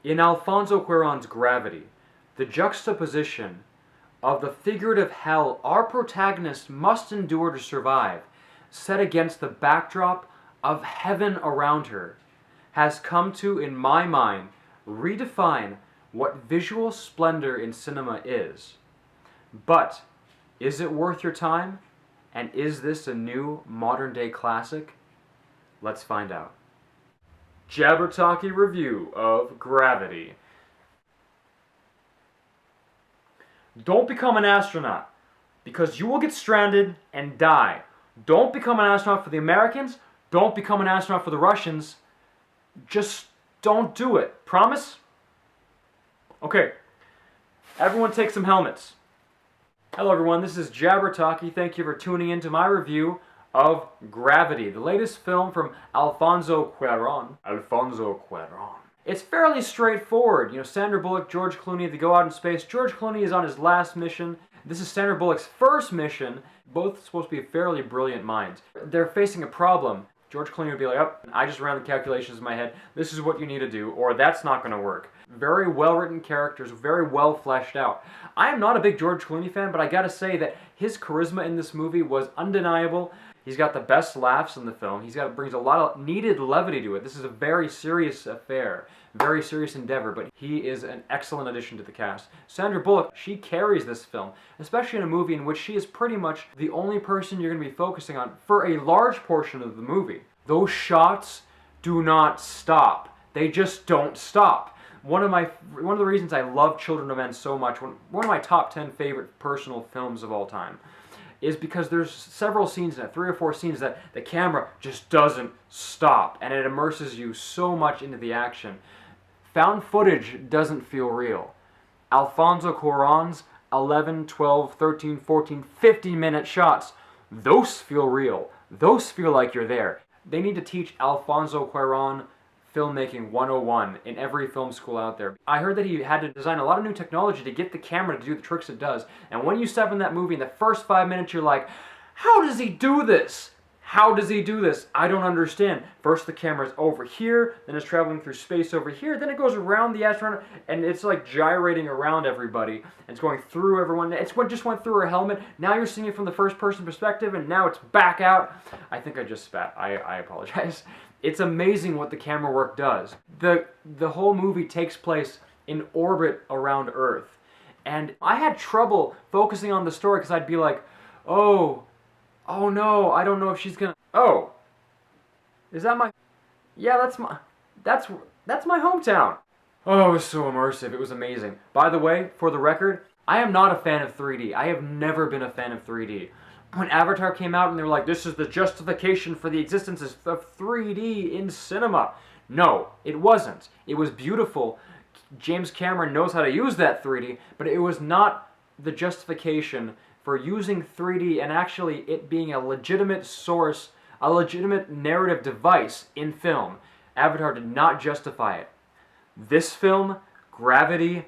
In Alfonso Cuarón's Gravity, the juxtaposition of the figurative hell our protagonist must endure to survive, set against the backdrop of heaven around her, has come to, in my mind, redefine what visual splendor in cinema is. But, is it worth your time? And is this a new modern-day classic? Let's find out. Jabbertalky review of Gravity. Don't become an astronaut, because you will get stranded and die. Don't become an astronaut for the Americans. Don't become an astronaut for the Russians. Just don't do it. Promise? Okay. Everyone take some helmets. Hello everyone, this is Jabbertalky. Thank you for tuning in to my review of Gravity, the latest film from Alfonso Cuarón. It's fairly straightforward. You know, Sandra Bullock, George Clooney, they go out in space. George Clooney is on his last mission. This is Sandra Bullock's first mission. Both supposed to be fairly brilliant minds. They're facing a problem. George Clooney would be like, oh, I just ran the calculations in my head. This is what you need to do, or that's not going to work. Very well-written characters, very well fleshed out. I am not a big George Clooney fan, but I gotta say that his charisma in this movie was undeniable. He's got the best laughs in the film. Brings a lot of needed levity to it. This is a very serious affair, very serious endeavor, but he is an excellent addition to the cast. Sandra Bullock, she carries this film, especially in a movie in which she is pretty much the only person you're going to be focusing on for a large portion of the movie. Those shots do not stop. They just don't stop. One of the reasons I love Children of Men so much, one of my top 10 favorite personal films of all time, is because there's several scenes in it, 3 or 4 scenes that the camera just doesn't stop, and it immerses you so much into the action. Found footage doesn't feel real. Alfonso Cuarón's 11, 12, 13, 14, 15-minute shots, those feel real. Those feel like you're there. They need to teach Alfonso Cuarón filmmaking 101 in every film school out there. I heard that he had to design a lot of new technology to get the camera to do the tricks it does. And when you step in that movie, in the first 5 minutes, you're like, how does he do this? How does he do this? I don't understand. First the camera's over here, then it's traveling through space over here, then it goes around the astronaut, and it's like gyrating around everybody. And it's going through everyone. It's what just went through her helmet. Now you're seeing it from the first person perspective, and now it's back out. I think I just spat. I apologize. It's amazing what the camera work does. The whole movie takes place in orbit around Earth. And I had trouble focusing on the story because I'd be like, oh no, I don't know if she's gonna, oh, is that my, yeah, that's my hometown. Oh, it was so immersive, it was amazing. By the way, for the record, I am not a fan of 3D. I have never been a fan of 3D. When Avatar came out and they were like, this is the justification for the existence of 3D in cinema. No, it wasn't. It was beautiful. James Cameron knows how to use that 3D, but it was not the justification for using 3D and actually it being a legitimate source, a legitimate narrative device in film. Avatar did not justify it. This film, Gravity,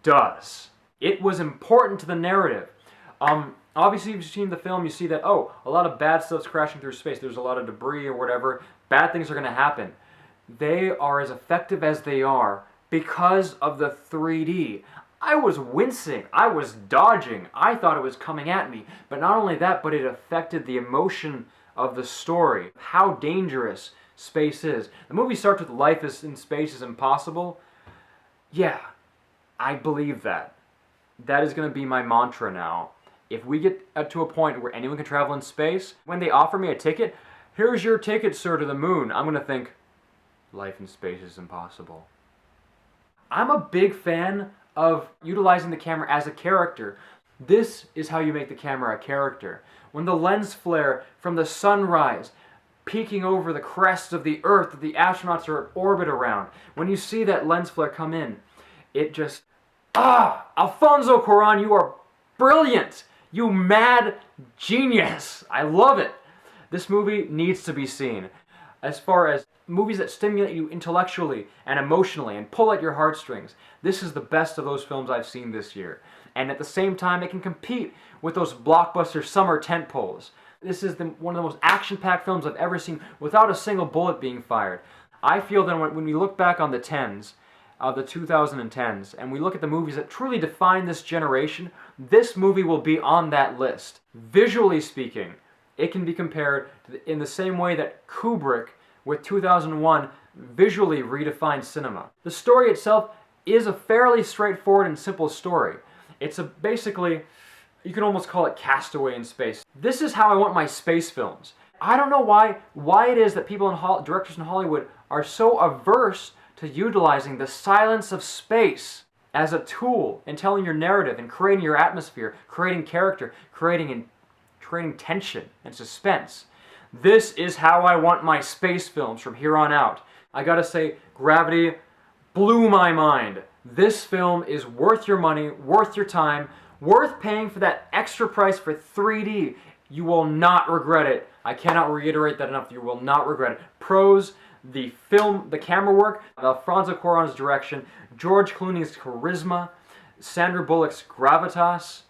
does. It was important to the narrative. Obviously, if you've seen the film, you see that, oh, a lot of bad stuff's crashing through space. There's a lot of debris or whatever. Bad things are going to happen. They are as effective as they are because of the 3D. I was wincing. I was dodging. I thought it was coming at me. But not only that, but it affected the emotion of the story. How dangerous space is. The movie starts with life in space is impossible. Yeah, I believe that. That is going to be my mantra now. If we get to a point where anyone can travel in space, when they offer me a ticket, here's your ticket, sir, to the moon, I'm going to think, life in space is impossible. I'm a big fan of utilizing the camera as a character. This is how you make the camera a character. When the lens flare from the sunrise, peeking over the crest of the Earth that the astronauts are in orbit around, when you see that lens flare come in, it just, Alfonso Cuarón, you are brilliant! You mad genius! I love it! This movie needs to be seen. As far as movies that stimulate you intellectually and emotionally and pull at your heartstrings, this is the best of those films I've seen this year. And at the same time, it can compete with those blockbuster summer tentpoles. This is one of the most action-packed films I've ever seen without a single bullet being fired. I feel that when we look back on the 10s, of the 2010s, and we look at the movies that truly define this generation, this movie will be on that list. Visually speaking, it can be compared in the same way that Kubrick with 2001 visually redefined cinema. The story itself is a fairly straightforward and simple story. It's basically, you can almost call it Castaway in space. This is how I want my space films. I don't know why it is that directors in Hollywood are so averse to utilizing the silence of space as a tool in telling your narrative and creating your atmosphere, creating character, creating tension and suspense. This is how I want my space films from here on out. I gotta say, Gravity blew my mind. This film is worth your money, worth your time, worth paying for that extra price for 3D. You will not regret it. I cannot reiterate that enough. You will not regret it. Pros: the film, the camera work, Alfonso Cuarón's direction, George Clooney's charisma, Sandra Bullock's gravitas.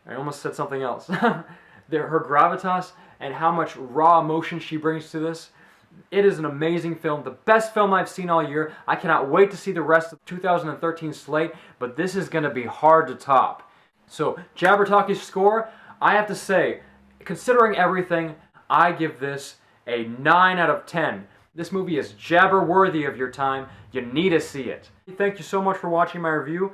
I almost said something else. Her gravitas and how much raw emotion she brings to this. It is an amazing film, the best film I've seen all year. I cannot wait to see the rest of the 2013 slate, but this is going to be hard to top. So, Jabbertalky's score, I have to say, considering everything, I give this a 9 out of 10. This movie is jabber worthy of your time. You need to see it. Thank you so much for watching my review.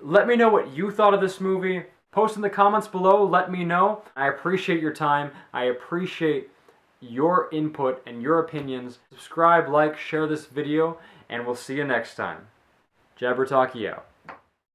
Let me know what you thought of this movie. Post in the comments below, let me know. I appreciate your time. I appreciate your input and your opinions. Subscribe, like, share this video, and we'll see you next time. Jabbertalky out.